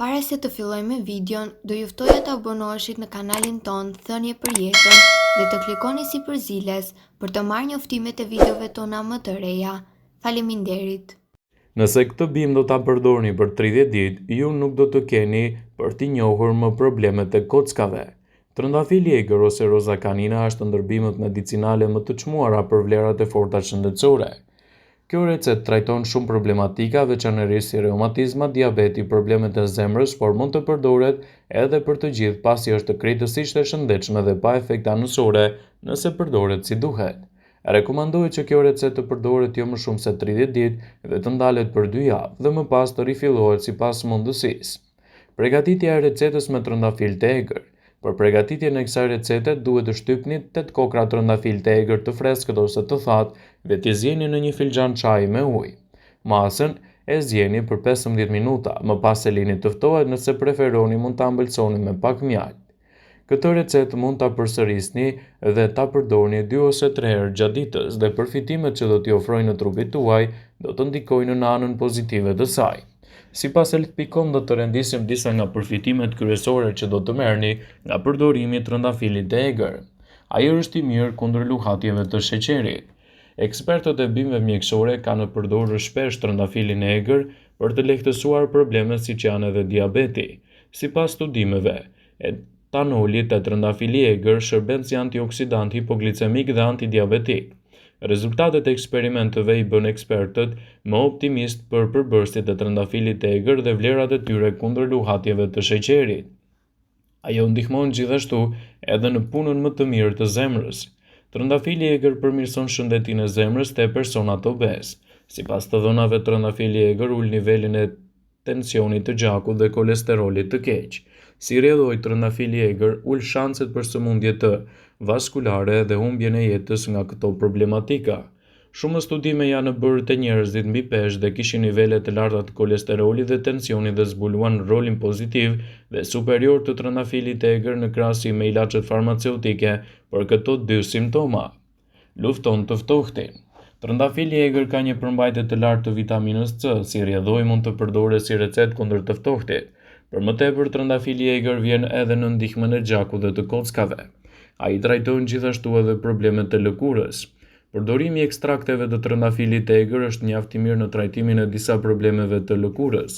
Para se të fillojmë me videon, do ju ftoja të abonoheshit në kanalin ton Thënie për Jetën dhe të klikoni si përziles për të marrë njoftimet e videove tona më të reja. Faleminderit. Nëse këtë bim do ta përdorni për 30 ditë, ju nuk do të keni për t'i njohur më problemet e kockave. Trëndafili egër ose roza kanina është ndër bimët medicinale më të çmuara për vlerat e forta shëndetësore. Kjo recetë trajton shumë problematika, veçanërisht si reumatizma, diabeti, problemet e zemrës, por mund të përdoret edhe për të gjithë pasi është krejtësisht e shëndetshme dhe pa efekte anësore nëse përdoret si duhet. Rekomandohet që kjo recetë të përdoret jo më shumë se 30 ditë dhe të ndalet për 2 javë dhe më pas të rifillohet sipas mundësisë. Përgatitja e recetës me trëndafil të egër. Për përgatitjen e kësaj recete duhet të shtypni 8 kokra trëndafil të egër të freskët ose të thatë dhe t'i zjeni në një filxhan çaji me ujë. Masën e zjeni për 15 minuta, më pas se lini të ftohet, nëse preferoni mund ta ambëlsoni me pak mjaltë. Këtë recetë mund ta përsërisni dhe ta përdorni 2 ose 3 herë gjatë ditës dhe përfitimet që do t'i ofrojnë në trupit tuaj do të ndikojnë në anën pozitive të saj. Sipas health.com do të rendisim disa nga përfitimet kryesore që do të merrni nga përdorimi i trëndafilit të egër. Ai është i mirë kundër luhatjeve të sheqerit. Ekspertët e bimëve mjekësore kanë përdorur shpesh trëndafilin e egër për të lehtësuar probleme siç janë edhe diabeti. Sipas studimeve, etanoli te trëndafili i egër shërben si antioksidant hipoglicemik dhe antidiabetik. Rezultatet e eksperimenteve i bën ekspertët më optimist për përbërësit e trëndafilit të egër dhe vlerat e tyre kundër luhatjeve të sheqerit. Ajo ndihmon gjithashtu edhe në punën më të mirë të zemrës. Trëndafili i egër përmirëson shëndetinë e zemrës te personat obez. Sipas të dhënave, trëndafili i egër ul nivelin e tensionit të gjakut dhe kolesterolit të keq. Si rrjedhoi trëndafili i egër ul shanset për sëmundje të vaskulare dhe humbjen e jetës nga këto problematika. Shumë studime janë bërë te njerëzit mbi peshë dhe kishin nivele të larta të kolesterolit dhe tensionit dhe zbuluan rolin pozitiv dhe superior të trëndafilit të egër në krahasim me ilaçet farmaceutike për këto 2 simptoma. Lufton të ftohtin. Trëndafili i egër ka një përmbajtje të lartë të vitaminës C, si rrjedhoi mund të përdoret si recetë kundër të ftohtit. Për më tepër, trëndafili i egër vjen edhe në ndihmën e gjakut dhe të kockave. Ai trajton gjithashtu edhe problemet e lëkurës. Përdorimi i ekstrakteve të trëndafilit të egër është mjaft i mirë në trajtimin e disa problemeve të lëkurës.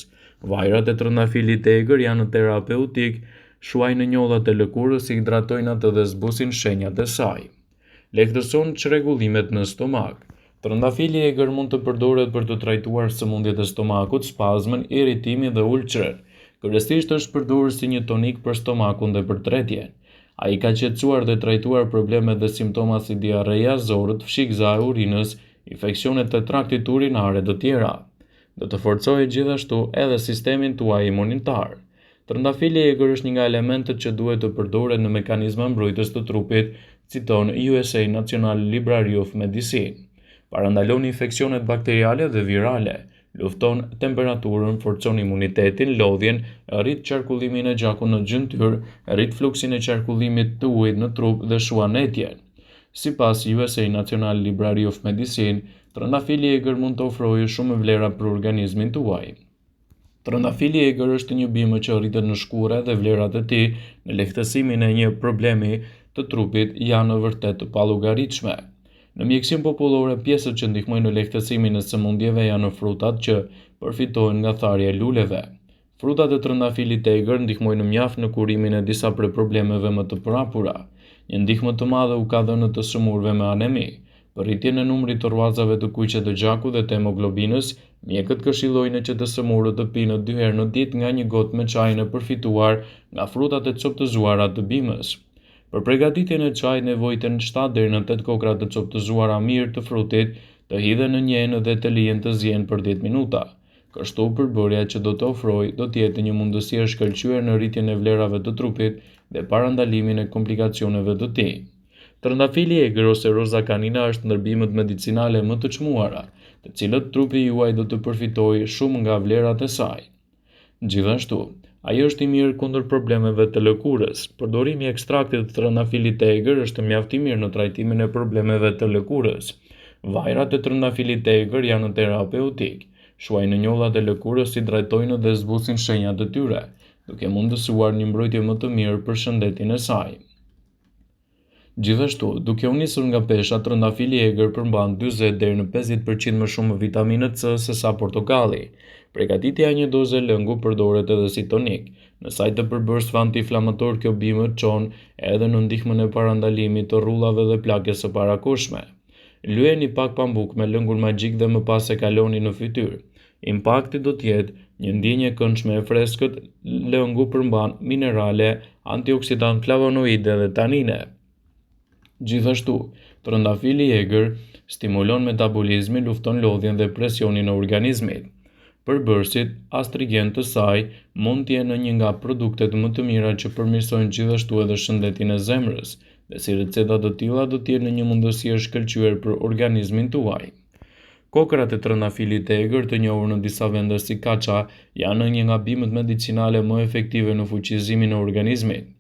Vajrat e trëndafilit të egër janë terapeutik, shuajnë njollat e lëkurës, hidratojnë atë dhe zbusin shenjat e saj. Lehtëson çrregullimet në stomak. Trëndafili i egër mund të përdoret për të trajtuar sëmundjet e stomakut, spazmën, irritimin dhe ulçrën. Kryesisht është përdorur si një tonik për stomakun dhe për tretjen. Ai ka qetësuar dhe trajtuar problemet dhe simptomat si diarreja, zorët, fshikëza e urinës, infeksionet të traktit urinar e të tjera. Do të forcojë gjithashtu edhe sistemin tuaj imunitar. Trëndafili i egër është një nga elementet që duhet të përdoret në mekanizma mbrojtës të trupit, citon USA National Library of Medicine. Parandalon infeksionet bakteriale dhe virale. Lufton temperaturën, forcon imunitetin, lodhjen, rrit qarkullimin e gjakut në gjymtyr, rrit fluksin e qarkullimit të ujit në trup dhe shuan etjen. Sipas USA National Library of Medicine, trëndafili i egër mund të ofrojë shumë vlera për organizmin tuaj. Trëndafili i egër është një bimë që rritet në shkure dhe vlerat e tij në lehtësimin e një problemi të trupit janë vërtet të pallogaritshme. Në mjekësinë popullore, pjesët që ndihmojnë në lehtësimin e sëmundjeve janë frutat që përfitojnë nga tharja e luleve. Frutat e trëndafilit të egër ndihmojnë mjaft në kurimin e disa prej problemeve më të përhapura. Një ndihmë të madhe u ka dhënë të sëmurëve me anemi. Për rritjen e numrit të rruazave të kuqe të gjakut dhe të hemoglobinës, mjekët këshillojnë që të sëmurët të pinë 2 herë në ditë nga një gotë me çajin e përfituar nga frutat e coptëzuara të bimës. Për përgatitjen e çajit nevojiten 7 deri në 8 kokra të coptëzuara mirë të frutit, të hidhen në një enë dhe të lihen të zihen për 10 minuta. Kështu përbërja që do të ofrojë do të jetë një mundësi e shkëlqyer në rritjen e vlerave të trupit dhe parandalimin e komplikacioneve të tij. Trëndafili i egër ose roza kanina është ndër bimët medicinale më të çmuara, të cilët trupi juaj do të përfitojë shumë nga vlerat e saj. Gjithashtu, ai është i mirë kundër problemeve të lëkurës. Përdorimi i ekstraktit të trëndafilit të egër është mjaft i mirë në trajtimin e problemeve të lëkurës. Vajrat e trëndafilit të egër janë terapeutik. Shuaj në njollat e lëkurës si drejtojnë dhe zbusin shenjat e tyre, duke mundësuar një mbrojtje më të mirë për shëndetin e saj. Gjithashtu, duke u nisur nga pesha, trëndafili i egër përmban 40 deri në 50% më shumë vitaminë C se sa portokalli. Përgatitja e një doze lëngu përdoret edhe si tonik. Në sajt të përbërësve antiinflamator kjo bimët çon edhe në ndihmën e parandalimit të rrullave dhe plagës së parakohshme. Lyeni pak pambuk me lëngun magjik dhe më pas e kaloni në fytyrë. Impakti do të jetë një ndjenjë këndshme e freskët. Lëngu përmban minerale, antioksidant, flavonoide dhe tanine. Gjithashtu, trëndafili i egër stimulon metabolizmin, lufton lodhjen dhe presionin e organizmit. Përbërësit astrigent të saj mund të jenë një nga produktet më të mira që përmirësojnë gjithashtu edhe shëndetin e zemrës, dhe si receta të tilla do të jenë një mundësi e shkëlqyer për organizmin tuaj. Kokrat e trëndafilit të egër, të njohur në disa vende si kaça, janë një nga bimët medicinale më efektive në fuqizimin e organizmit.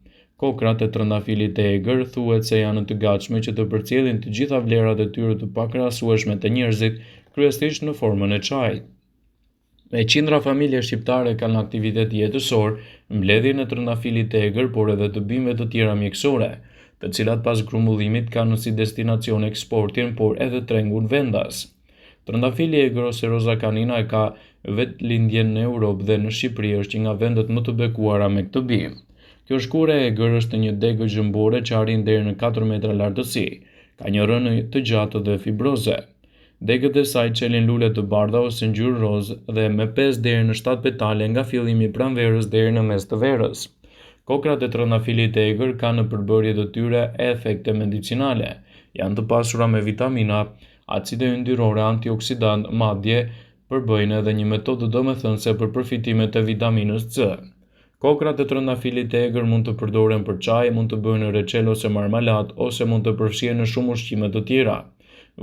Kokrat e trëndafilit të egër thuhet se janë të gatshme që të përcjellin të gjitha vlerat e tyre të pakrahasueshme të njerëzit, kryesisht në formën e çajit. Me qindra familje shqiptare kanë aktivitet jetësor, mbledhjen e trëndafilit të egër, por edhe të bimëve të tjera mjekësore, të cilat pas grumbullimit kanë si destinacion eksportin, por edhe trengun vendas. Trëndafili i egër ose roza canina e ka vetëlindjen në Europë dhe në Shqipëri është një nga vendet më të bekuara me këtë bimë. Kjo shkure e egër është një degë gjëmbore që arrin deri në 4 metra lartësi. Ka një rënë të gjatë dhe fibroze. Degët e saj çelin lule të bardha ose ngjyrë rozë dhe me 5 deri në 7 petale nga fillimi i pranverës deri në mes të verës. Kokrat e trëndafilit të egër kanë në përbërje të tyre efekte medicinale. Janë të pasura me vitamina, acide yndyrore, antioksidant, madje përbëjnë edhe një metodë domethënëse për përfitimet e vitaminës C. Kokrat e trëndafilit të egër mund të përdoren për çaj, mund të bëhen në reçel ose marmalat, ose mund të përfshihen në shumë ushqime të tjera.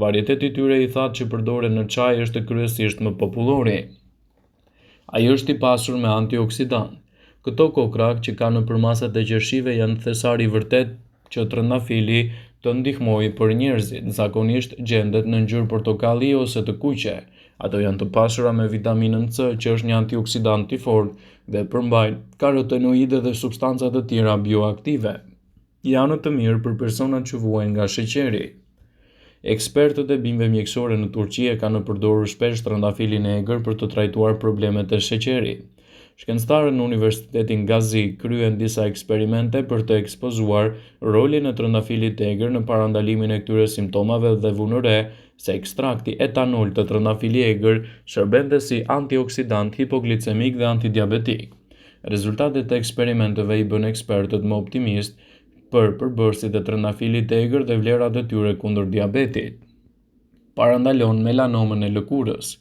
Varieteti i tyre i thatë që përdoren në çaj është kryesisht më popullori. Ai është i pasur me antioksidant. Këto kokra që kanë nëpër masat e qershive janë thesari i vërtet që trëndafili të ndihmojë për njerëzit. Zakonisht gjendet në ngjyrë portokalli ose të kuqe. Ato janë të pasura me vitaminën C, që është një antioksidant i fortë dhe përmbajnë karotenoide dhe substanca të tjera bioaktive. Janë të mirë për personat që vuajnë nga sheqeri. Ekspertët e bimëve mjekësore në Turqi e kanë përdorur shpesh trëndafilin e egër për të trajtuar problemet e sheqerit. Shkencëtarët në Universitetin Gazi kryen disa eksperimente për të ekspozuar rolin e trëndafilit të egër në parandalimin e këtyre simptomave dhe vunë re se ekstrakti etanol të trëndafilit të egër shërben si antioksidant, hipoglicemik dhe antidiabetik. Rezultatet e eksperimenteve i bën ekspertët më optimist për përbërësit e trëndafilit të egër dhe vlerat e tyre kundër diabetit. Parandalon melanomën e lëkurës.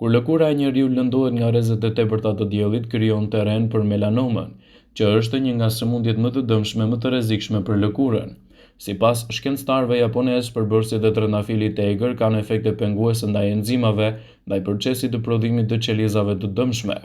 Kur lëkura e njeriu lëndohet nga rrezet e tepërta të diellit, krijon terren për melanomën, që është një nga sëmundjet më të dëmshme, më të rrezikshme për lëkurën. Sipas shkencëtarëve japonesë, përbërësit e trëndafilit të egër kanë efekte penguese ndaj enzimave, ndaj procesit të prodhimit të qelizave të dëmshme.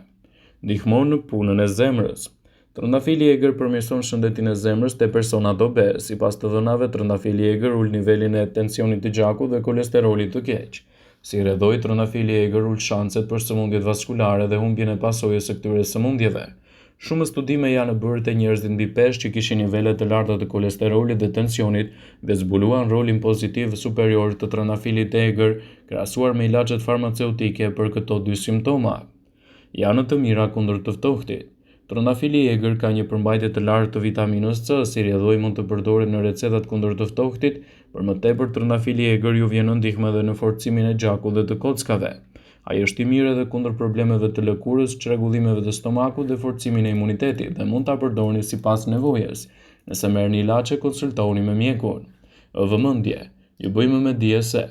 Ndihmon në punën e zemrës. Trëndafili i egër përmirëson shëndetin e zemrës te personat obez. Sipas të dhënave, trëndafili i egër ul nivelin e tensionit të gjakut dhe kolesterolit të keq. Si rrjedhoi, trëndafili i egër ul shanset për sëmundjet vaskulare dhe humbjen e pasojës së këtyre sëmundjeve. Shumë studime janë bërë te njerëzit mbi peshë që kishin nivele të larta të kolesterolit dhe tensionit dhe zbuluan rolin pozitiv superior të trëndafilit të egër krahasuar me ilaçet farmaceutike për këto dy simptoma. Janë të mira kundër të ftohtit. Trëndafili i egër ka një përmbajtje të lartë të vitaminës C, si rrjedhoi mund të përdoret në recetat kundër të ftohtit. Për më tepër, trëndafili i egër ju vjen në ndihmë edhe në forcimin e gjakut dhe të kockave. Ai është i mirë edhe kundër problemeve të lëkurës, çrregullimeve të stomakut dhe forcimin e imunitetit dhe mund ta përdorni sipas nevojës. Nëse merrni ilaçe, konsultoni me mjekun. Vëmendje, ju bëjmë me dije se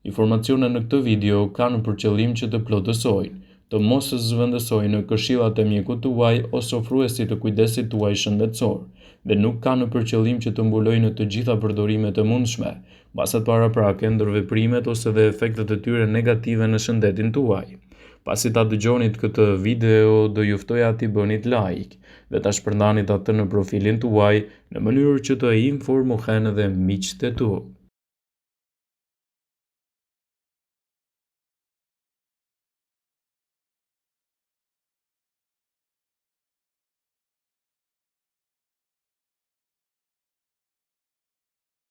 informacionet në këtë video kanë për qëllim që të plotësojnë, të mos zëvendësojnë në këshillat e mjekut tuaj ose ofruesit të kujdesit tuaj shëndetësor, dhe nuk kanë për qëllim që të mbulojnë të gjitha përdorimet e mundshme, basat paraprake, ndërveprimet ose dhe efektet e tyre negative në shëndetin tuaj. Pasi ta dëgjonit këtë video, do ju ftoja t'i bënit like dhe ta shpërndanit atë në profilin tuaj në mënyrë që të informohen edhe miqtë e tu.